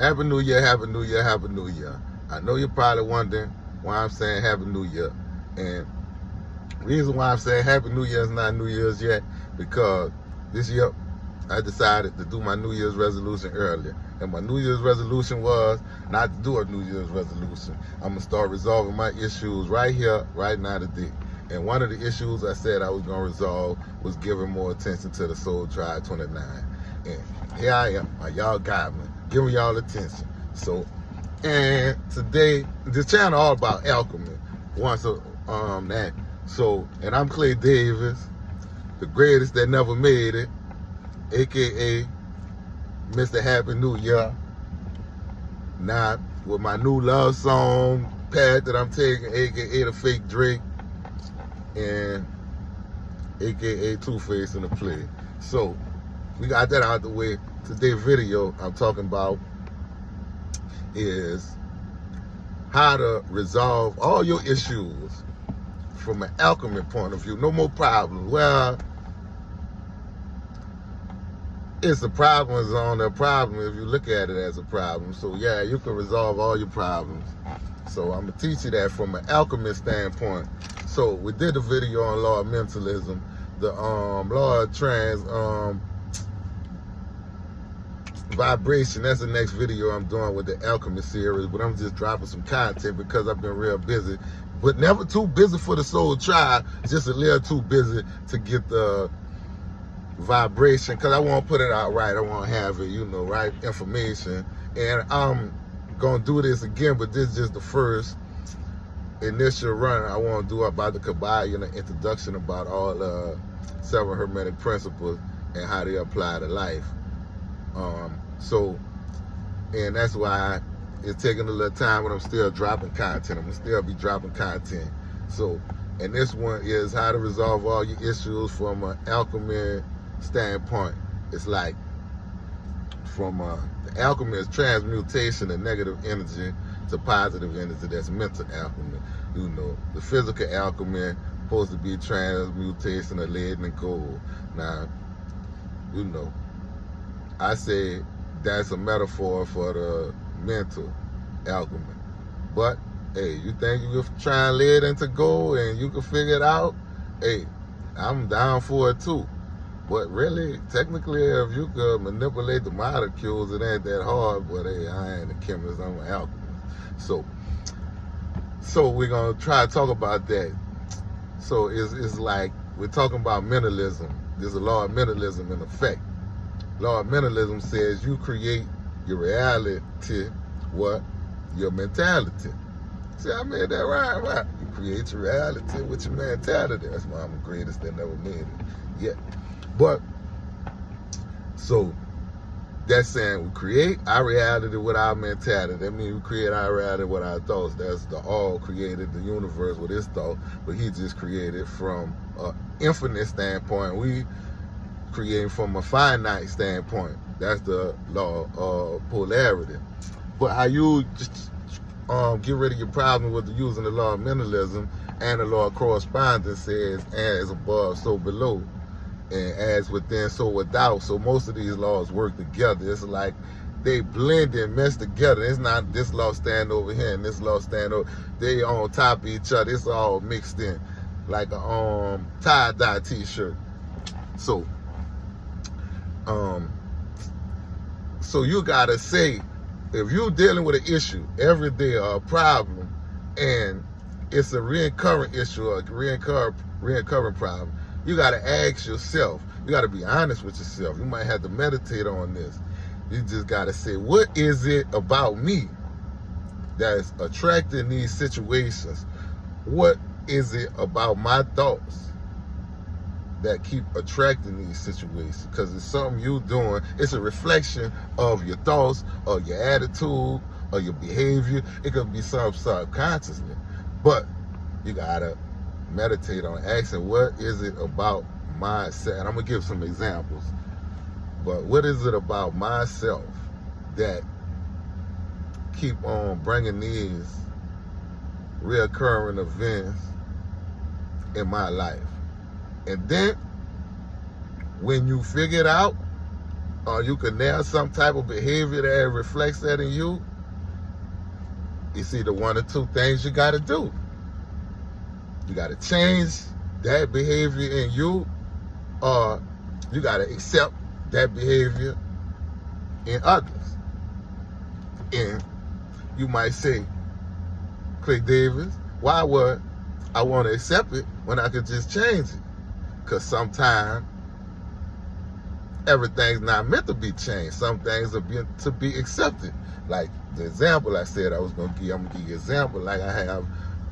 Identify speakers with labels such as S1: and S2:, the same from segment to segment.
S1: Happy New Year, Happy New Year, Happy New Year. I know you're probably wondering why I'm saying Happy New Year. And the reason why I'm saying Happy New Year is not New Year's yet, because this year I decided to do my New Year's resolution earlier. And my New Year's resolution was not to do a New Year's resolution. I'm going to start resolving my issues right here, right now, today. And one of the issues I said I was going to resolve was giving more attention to the Soul Tribe 29. And here I am, my y'all got me, giving y'all attention. So, and today, this channel all about alchemy. That. So, and I'm Clay Davis, the greatest that never made it, aka Mr. Happy New Year. Now, with my new love song pad that I'm taking, aka the Fake Drake, and aka Two-Face in the play. So, we got that out the way. Today's video I'm talking about is how to resolve all your issues from an alchemy point of view. No more problems. Well, it's a problem, it's on a problem if you look at it as a problem. So yeah, you can resolve all your problems. So I'm gonna teach you that from an alchemist standpoint. So we did a video on law of mentalism, the law of vibration. That's the next video I'm doing with the alchemy series, but I'm just dropping some content because I've been real busy, but never too busy for the Soul Tribe, just a little too busy to get the vibration, because I won't put it out right. I won't have it, right information. And I'm gonna do this again, but this is just the first initial run. I want to do about the Kabbalah, introduction about all the 7 Hermetic principles and how they apply to life. And that's why it's taking a little time, but I'm still dropping content. I'm gonna still be dropping content. So, and this one is how to resolve all your issues from an alchemy standpoint. It's like from the alchemy is transmutation of negative energy to positive energy. That's mental alchemy. The physical alchemy supposed to be transmutation of lead and gold. Now, I say that's a metaphor for the mental alchemy. But hey, you think you can try and lead into gold and you can figure it out? Hey, I'm down for it too. But really, technically, if you could manipulate the molecules, it ain't that hard. But hey, I ain't a chemist, I'm an alchemist. So we're gonna try to talk about that. So it's like we're talking about mentalism. There's a law of mentalism in effect. Law of mentalism says you create your reality, your mentality. See, I made that right. You create your reality with your mentality. That's why I'm the greatest that never made it. Yeah. But, so, that's saying we create our reality with our mentality. That means we create our reality with our thoughts. That's the all created the universe with his thought, but he just created from an infinite standpoint. We creating from a finite standpoint. That's the law of polarity. But how you just get rid of your problem with using the law of mentalism and the law of correspondence says as above, so below, and as within, so without. So most of these laws work together. It's like they blend and mesh together. It's not this law stand over here and this law stand over. They on top of each other. It's all mixed in like a tie-dye t-shirt. So you gotta say, if you're dealing with an issue every day or a problem, and it's a reoccurring issue or a reoccurring problem, you gotta ask yourself, you gotta be honest with yourself. You might have to meditate on this. You just gotta say, what is it about me that's attracting these situations? What is it about my thoughts that keep attracting these situations? Because it's something you're doing. It's a reflection of your thoughts or your attitude or your behavior. It could be something subconsciously, but you gotta meditate on asking, what is it about myself? And I'm gonna give some examples, but what is it about myself that keep on bringing these reoccurring events in my life? And then when you figure it out, or you can nail some type of behavior that reflects that in you, it's either one or two things you got to do. You got to change that behavior in you, or you got to accept that behavior in others. And you might say, Click Davis, why would I want to accept it when I could just change it? Because sometimes everything's not meant to be changed. Some things are meant to be accepted. Like the example I said I was going to give, I'm going to give you an example like I have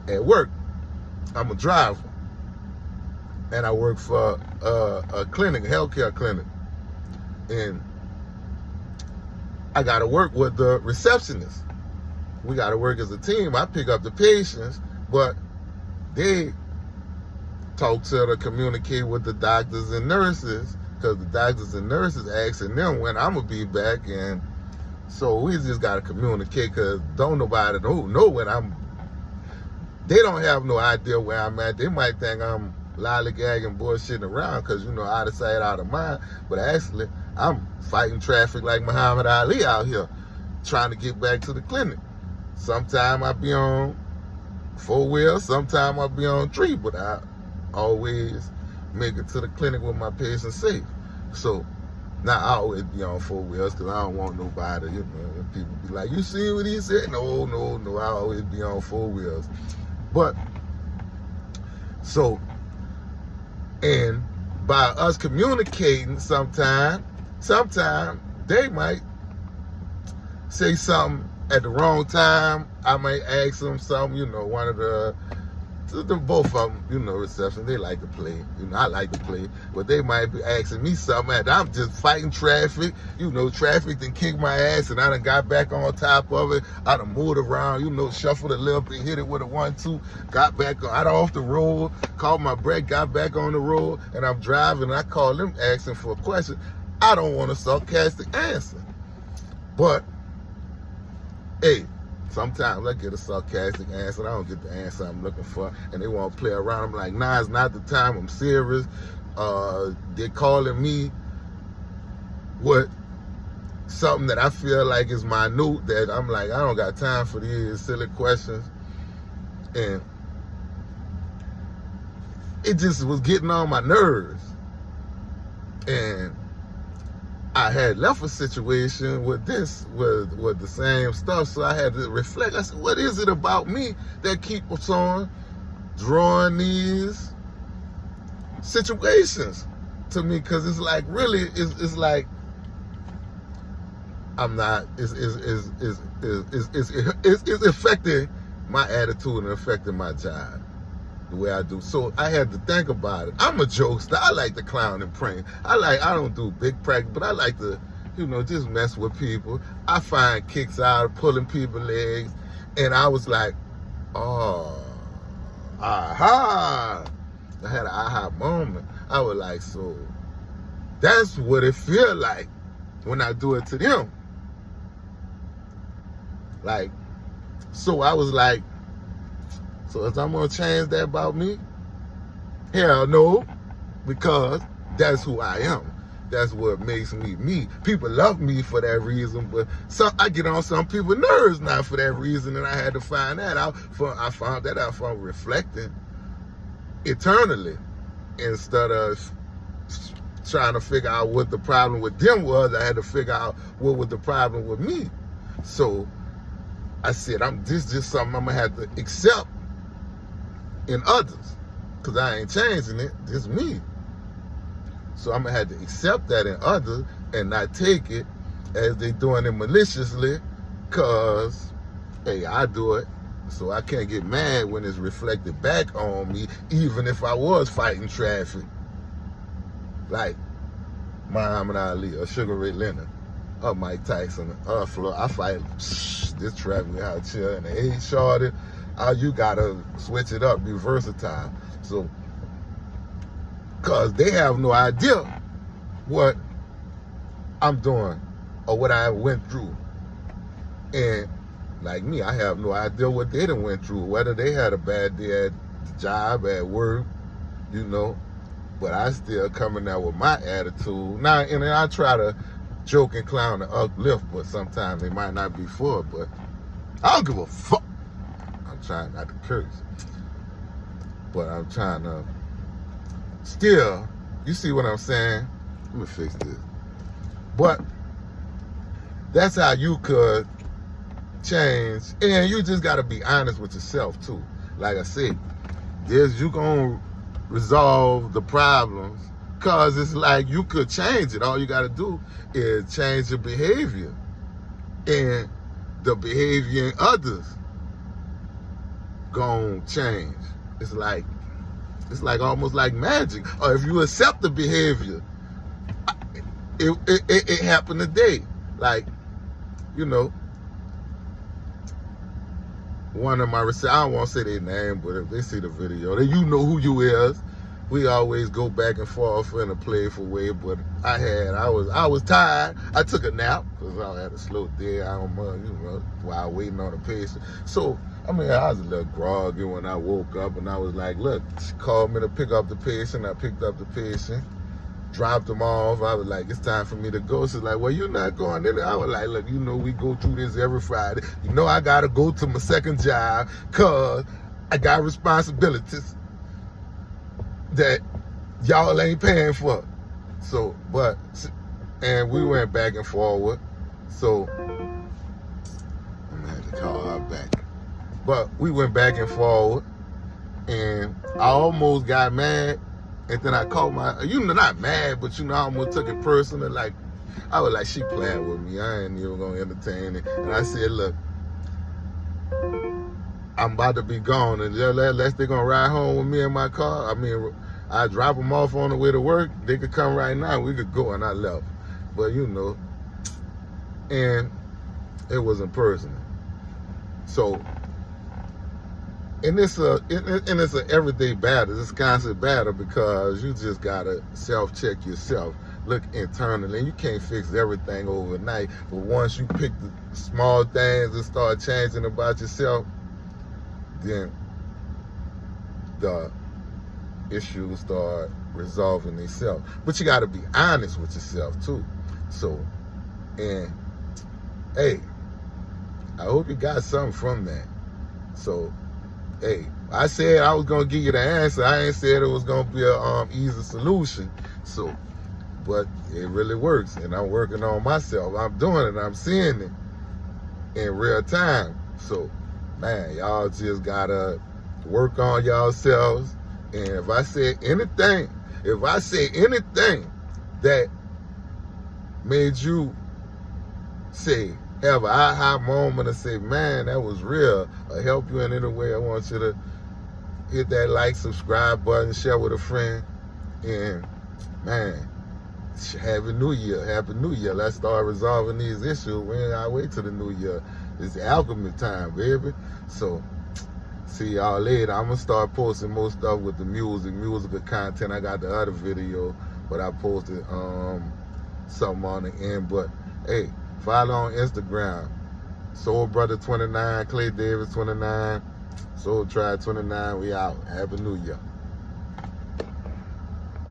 S1: at work. I'm a driver, and I work for a clinic, a healthcare clinic. And I got to work with the receptionist. We got to work as a team. I pick up the patients, but they talk to or communicate with the doctors and nurses, because the doctors and nurses asking them when I'm going to be back. And so we just got to communicate, because don't nobody know when they don't have no idea where I'm at. They might think I'm lollygagging, bullshitting around, because, out of sight, out of mind. But actually, I'm fighting traffic like Muhammad Ali out here, trying to get back to the clinic. Sometime I be on 4 wheels, sometime I be on 3, but I always make it to the clinic with my patients safe. So, now I always be on 4 wheels, because I don't want nobody, people be like, you see what he said? No, I always be on 4 wheels. But, so, and by us communicating sometime they might say something at the wrong time. I might ask them something, one of the both of them, reception, they like to play. I like to play, but they might be asking me something, and I'm just fighting traffic. Traffic done kicked my ass, and I done got back on top of it. I done moved around, shuffled a little bit, hit it with a 1-2, got back out off the road, caught my break, got back on the road, and I'm driving, and I call them asking for a question. I don't want a sarcastic answer, but hey, sometimes I get a sarcastic answer. I don't get the answer I'm looking for, and they want to play around. I'm like, nah, it's not the time. I'm serious. They're calling me with something that I feel like is minute, that I'm like, I don't got time for these silly questions. And it just was getting on my nerves. And I had left a situation with the same stuff, so I had to reflect. I said, what is it about me that keeps on drawing these situations to me? Because it's like, really, it's like I'm not. It's affecting my attitude and affecting my job the way I do. So I had to think about it. I'm a jokester. I like to clown and prank. I don't do big pranks, but I like to, just mess with people. I find kicks out of pulling people's legs. And I was like, oh, aha. I had an aha moment. I was like, so that's what it feel like when I do it to them. Like, so I was like, so is I'm going to change that about me? Hell no, because that's who I am. That's what makes me me. People love me for that reason, but I get on some people's nerves not for that reason, and I had to find that out. I found that out from reflecting eternally, instead of trying to figure out what the problem with them was. I had to figure out what was the problem with me. So I said, this is just something I'm going to have to accept in others, because I ain't changing it, it's me. So I'm going to have to accept that in others and not take it as they doing it maliciously, because, hey, I do it, so I can't get mad when it's reflected back on me, even if I was fighting traffic. Like Muhammad Ali or Sugar Ray Leonard or Mike Tyson or Floyd. I fight this traffic out here and the age shorty. You gotta switch it up, be versatile. So, cause they have no idea what I'm doing or what I went through. And like me, I have no idea what they done went through, whether they had a bad day at the job, at work, But I still coming out with my attitude. Now, and I try to joke and clown and uplift, but sometimes they might not be for it, but I don't give a fuck. I'm trying not to curse, but I'm trying to still, you see what I'm saying? Let me fix this. But that's how you could change, and you just got to be honest with yourself too. Like I said, you gonna resolve the problems, cause it's like you could change it. All you got to do is change your behavior, and the behavior in others gonna change. It's like almost like magic. Or if you accept the behavior, it happened today. Like, you know, one of my I don't want to say their name, but if they see the video, then you know who you is. We always go back and forth in a playful way, but I was tired. I took a nap because I had a slow day. While waiting on the patient. So I was a little groggy when I woke up, and I was like, look, she called me to pick up the patient. I picked up the patient, dropped him off. I was like, it's time for me to go. She's like, well, you're not going in there. I was like, look, we go through this every Friday. I got to go to my second job because I got responsibilities that y'all ain't paying for. So, and we went back and forward. So, I'm going to have to call her back. But we went back and forward, and I almost got mad. And then I called not mad, but I almost took it personal. Like, I was like, she playing with me. I ain't even gonna entertain it. And I said, look, I'm about to be gone, and unless they're gonna ride home with me in my car, I drop them off on the way to work. They could come right now. We could go, and I left. But and it wasn't personal. So. And it's an everyday battle. It's a constant battle because you just gotta self-check yourself, look internally. And you can't fix everything overnight, but once you pick the small things and start changing about yourself, then the issues start resolving themselves. But you gotta be honest with yourself too. So, and hey, I hope you got something from that. So. Hey, I said I was gonna give you the answer. I ain't said it was gonna be a easy solution. So, but it really works, and I'm working on myself. I'm doing it. I'm seeing it in real time. So, man, y'all just gotta work on yourselves. And if I say anything that made you have an aha moment and say, man, that was real, or help you in any way, I want you to hit that like, subscribe button, share with a friend, and man, Happy New Year. Happy New Year. Let's start resolving these issues. We ain't gotta wait till the new year. It's alchemy time, baby. So, see y'all later. I'm gonna start posting more stuff with the musical content. I got the other video, but I posted something on the end. But hey, follow on Instagram, Soul Brother 29, Clay Davis 29, Soul Tribe 29. We out. Happy New Year.